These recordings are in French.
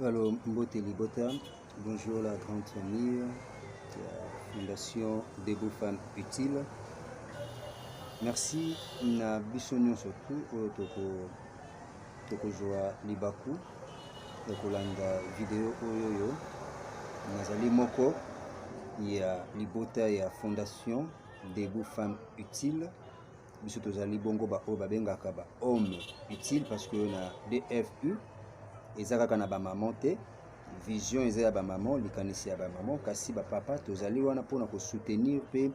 Alors, Mbote Libota, bonjour la grande famille de la Fondation Debout Femmes Utiles. Merci na bisonyo surtout tokozwa libaku ya kolanda video oyo nazali moko ya libota ya Fondation Debout Femmes Utiles. Biso tozali bongo ba oyo babengaka ba homme utile parce que na DFU eza kaka na ba maman te, vision eza ya ba maman, likanisi ya ba maman, kasi ba papa tozali wana pona ko soutenir pe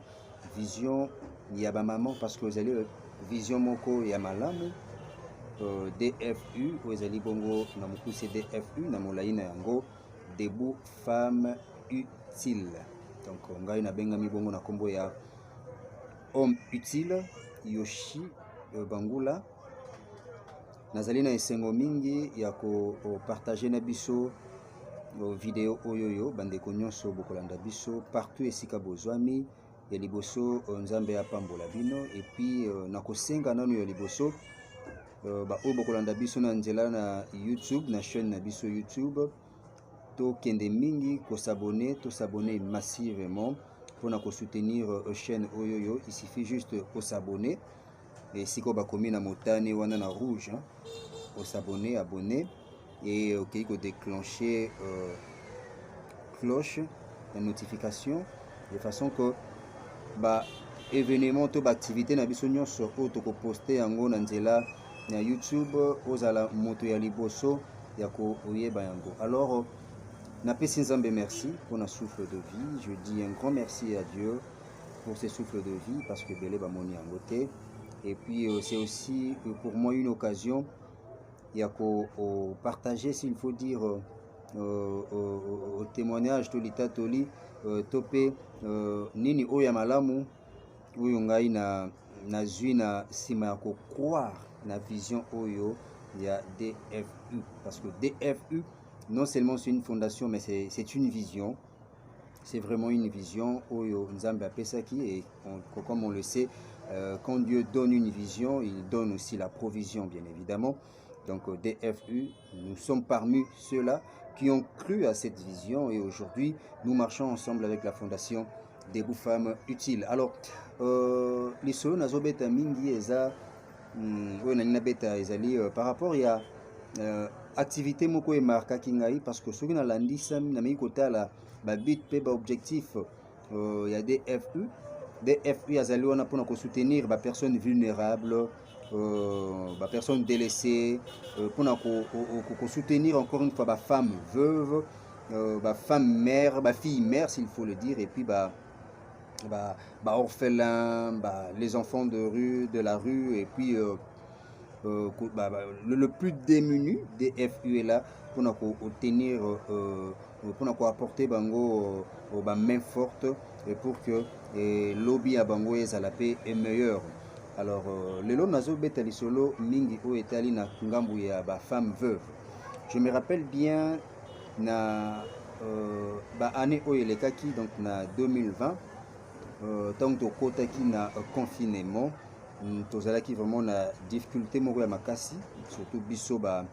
vision ya ba maman parce que ozali vision moko ya malamu. DFU oyo ezali bongo na mokuse DFU na molai na yango Debout Femmes Utiles. Donc ngai nabengami bongo na kombo ya homme utile Yoshi Bangula. Nazali na esengo mingi ya ko partager na biso video oyoyo bandeko nyonso bokolanda biso partout esika bozwami ya liboso nzambe apambola bino et puis na kosenga nanu ya liboso ba oyo bokolanda biso na nzela na YouTube na chaîne na biso YouTube to kende mingi ko s'abonner to s'abonner massivement pour na ko soutenir chaîne oyoyo. Il suffit juste de s'abonner et si ko bakomi na motane wana na rouge hein, au s'abonner abonner et okay, ko déclencher cloche la notification de façon que ba événement to ba activité na biso nyonso oyo toko poster yango na nzela na YouTube ozala moto ya liboso ya ko oyeba yango. Alors napesi nzambe merci pour na souffle de vie. Je dis un grand merci à Dieu pour ce souffle de vie parce que belé ba moni yango te. Et puis c'est aussi pour moi une occasion ya ko partager, s'il faut dire au témoignage to litatoli topé nini oyo ya malamu oyo ngai na zwi na sima ya ko croire na vision oyo ya DFU parce que DFU non seulement c'est une fondation mais c'est une vision. C'est vraiment une vision oyo nzambe apesaki et comme on le sait quand Dieu donne une vision, il donne aussi la provision bien évidemment. Donc DFU, nous sommes parmi ceux-là qui ont cru à cette vision et aujourd'hui nous marchons ensemble avec la Fondation Debout Femmes Utiles. Alors lisolo nazobeta mingi eza oyo nani nabeta ezali par rapport ya activité moko emarkaki ngai parce que soki nalandisami nameki kotala babit mpe baobjectif ya DFU. DFU azali wana mpona kosoutenir bapersone vulnérable, bapersone délaissée, mpona kosoutenir encore une fois bafemme veuve, bafemme mère, bafille mère s'il faut le dire, et puis orphelins, les enfants de la rue, et puis le plus démuni DFU est là pour tenir, pour apporter bango main forte et pour que lobby à bango et la paix est meilleur. Alors le lo nazo betali solo mingi o etali na ngambu ya ba femme veuve. Je me rappelle bien na année o elekaki donc na 2020 tant que kotaki na confinement tozalaki vraiment na difficulté moko ya makasi surtout biso ba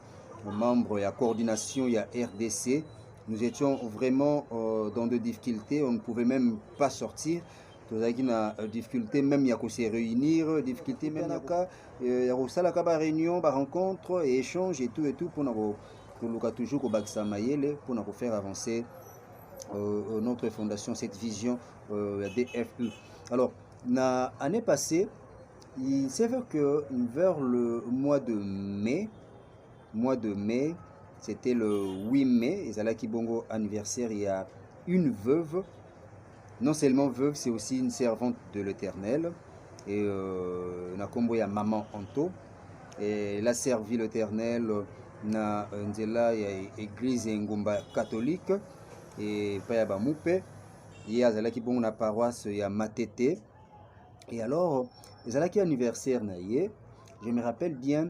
membres ya coordination ya RDC. Nous étions vraiment dans de difficultés, on ne pouvait même pas sortir. Tozalaki na difficulté même ya ko se réunir, difficulté même ya ko sala ka ba réunion, ba rencontre et échange et tout pour na ko luka toujours ko bakisa mayele pour na ko faire avancer notre fondation, cette vision DFU. Alors na année passée, il s'avère que vers le mois de mai, c'était le 8 mai, et Zala Kibongo anniversaire, il y a une veuve, non seulement veuve, c'est aussi une servante de l'Éternel, et Nakombo ya Maman Anto, et elle a servi l'Éternel na Nzela ya église Ngomba catholique, et Payaba Moupe, il y a Zala Kibongo na paroisse ya Matete, et alors, Zalaki anniversaire na ye, je me rappelle bien,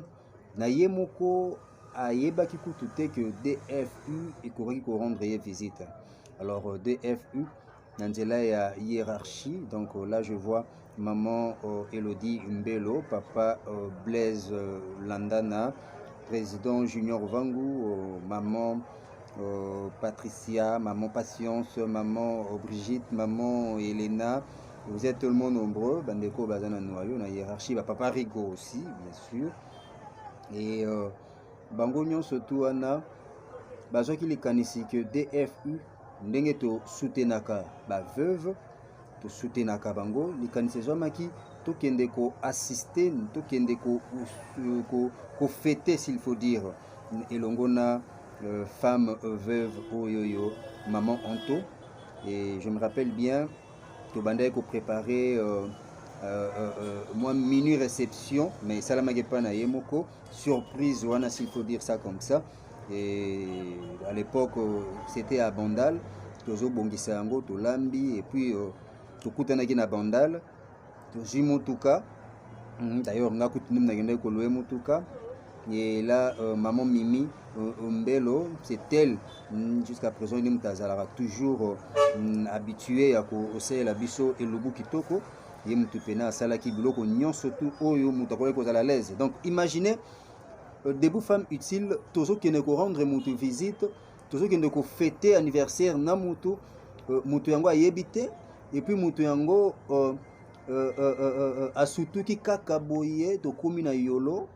na ye moko a yebaki kutute que DFU et koraki ko rendre ye visite. Alors DFU, nanzela ya hiérarchie, donc là je vois maman Elodie Mbelo, papa Blaise Landana, président Junior Vangu, maman Patricia, maman Patience, maman Brigitte, maman Elena. Vous êtes tout le monde nombreux. Bandeko Bazana Noyo, na hiérarchie, papa Rigo aussi, bien sûr. Et Bango Nyon surtout Anna, Bazo qui les kanisi que DFU, ndenge to soutenaka ba veuve, to soutenaka bango, les kanisi zomaki, to kende ko assister, to kende ko fêter s'il faut dire. Et l'ongona femme veuve oyoyo, maman Anto. Et je me rappelle bien que Bandai ko préparer moi mini réception, mais Salamagepana na Yemoko, surprise, wana s'il faut dire ça comme ça. Et à l'époque, c'était à Bandal, Tozo Bongisa Yango, Tolambi, et puis Tokutanaki na Bandal, Tozi Motuka, d'ailleurs, Ngakutunum Nagende Koloe Motuka, et là, maman Mimi Mbelo, c'est elle, jusqu'à présent, il est toujours habitué à essayer la biso et le bout kitoko. Donc imaginez debout femmes utiles, tous qui ne rendre mutu visite, tous qui ne fêter anniversaire na mutu mutu yango ayebite et puis mutu yango asutuki kaka boye to komi na yolo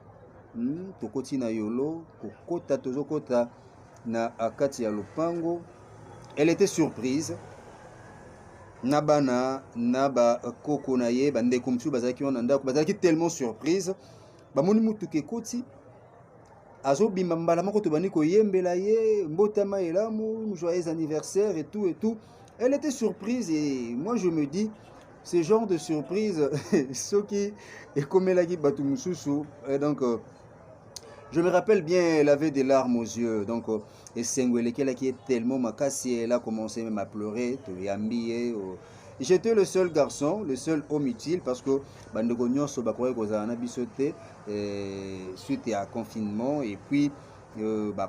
to koti na yolo kokota tozo kota na akati ya lupango. Elle était surprise. Nabana naba koko na ye bande komsu bazaki wana ndako bazaki tellement surprise bamoni mutu ke koti azo bimba mbala moko to bani ko yembela ye mbotama elamu joyeux anniversaire et tout. Elle était surprise et moi je me dis ce genre de surprise ce qui est comme la qui batu mususu donc je me rappelle bien, elle avait des larmes aux yeux. Donc, et Sengwele qui est tellement makasi, elle a commencé même à pleurer. J'étais le seul garçon, le seul homme utile parce que Bandegonion Sobakoye Kozana Bissoté suite à confinement et puis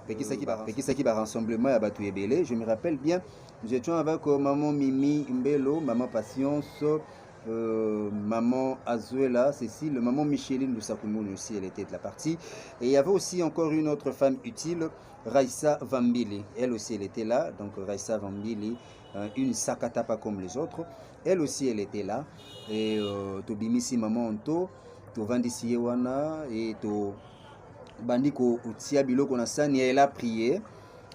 Pekisaki par rassemblement à Batou Ebele. Je me rappelle bien, nous étions avec maman Mimi Mbelo, maman Patience. Maman Azuela, Cécile, maman Micheline Lusakumoun aussi, elle était de la partie. Et il y avait aussi encore une autre femme utile, Raissa Vambili. Elle aussi, elle était là. Donc Raissa Vambili, une sakata pas comme les autres. Elle aussi, elle était là. Et Tobimisi Maman Anto, Tovandisi Yewana, et to Bandiko Utia Biloko Nasani, elle a prié.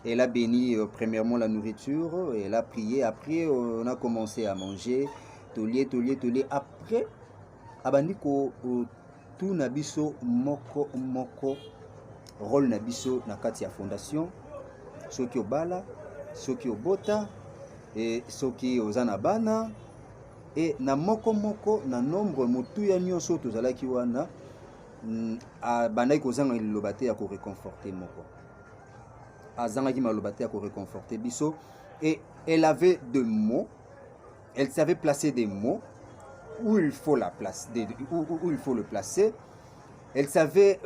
Elle a béni premièrement la nourriture, elle a prié. Après, on a commencé à manger. Tolier. Après, abandiko tout nabiso moko rôle nabiso na kati ya fondation. Soki obala, soki obota, et soki ozana bana, et na moko na nombre mutu ya nyonso tozalaki wana abandaki kozanga lobate ya ko réconforter moko. Azangaki malobate ya ko réconforter biso et elle avait de mots. Elle savait placer des mots où il faut la place, où il faut le placer. Elle savait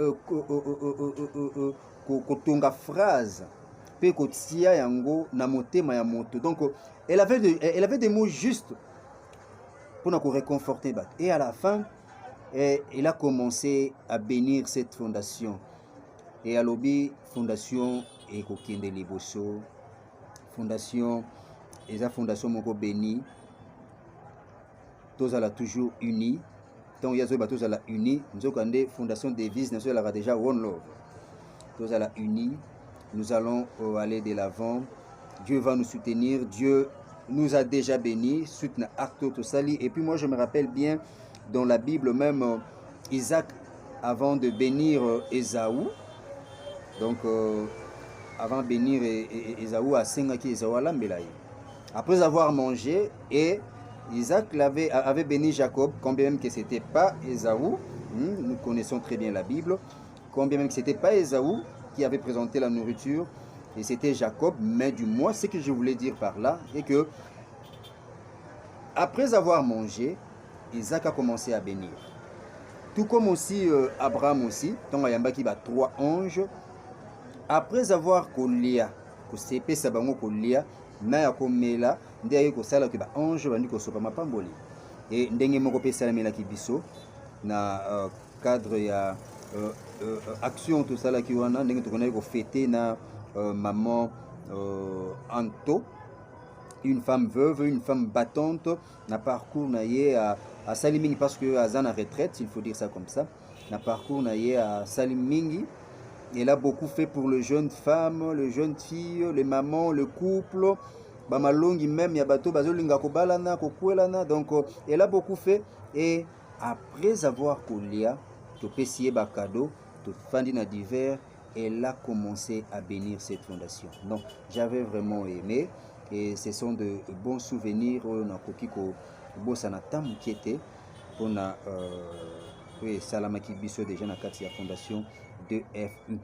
kotonga phrase pe kotia yango na motema ya moto. Donc elle avait des mots justes pour nous réconforter. Et à la fin, elle a commencé à bénir cette fondation. Et à l'obé fondation et kokende liboso fondation et la fondation moko béni. Tous à toujours unis. Tant il y a tous à la unis. Nous avons des fondations Davis, nous avons déjà One Love. Tous à la unis. Nous allons aller de l'avant. Dieu va nous soutenir. Dieu nous a déjà bénis. Suite na acte tout sali. Et puis moi je me rappelle bien dans la Bible même Isaac avant de bénir Ésaü. Donc avant de bénir Ésaü à Sengaki Ésaü à Lambelaï. Après avoir mangé et Isaac avait béni Jacob, combien même que ce n'était pas Ésaü, nous connaissons très bien la Bible, combien même que ce n'était pas Ésaü qui avait présenté la nourriture, et c'était Jacob, mais du moins ce que je voulais dire par là, est que après avoir mangé, Isaac a commencé à bénir. Tout comme aussi Abraham aussi, tant qu'il y a 3 anges, après avoir kolia, kosepe sabango kolia, na ya komela ndenge ko sala ke ba ange bandi ko sopa mapamboli et ndenge moko pe sala mela ki biso na cadre ya action tout sala ki wana ndenge to connait ko fêter na maman Anto, une femme veuve, une femme battante, na parcours na ye à Salimingi, parce que à Zana retraite, il faut dire ça comme ça, na parcours na ye à Salimingi. Elle a beaucoup fait pour les jeunes femmes, les jeunes filles, les mamans, le couple. Bamalongi même, yabato, bazolinga kobalana, kokwelana. Donc, elle a beaucoup fait. Et après avoir kolia, to pesiye bakado, to fandi na divers, elle a commencé à bénir cette fondation. Donc, j'avais vraiment aimé. Et ce sont de bons souvenirs. On a kokiko bosana tam kiete. On a salamaki biso déjà na kati ya fondation de FU.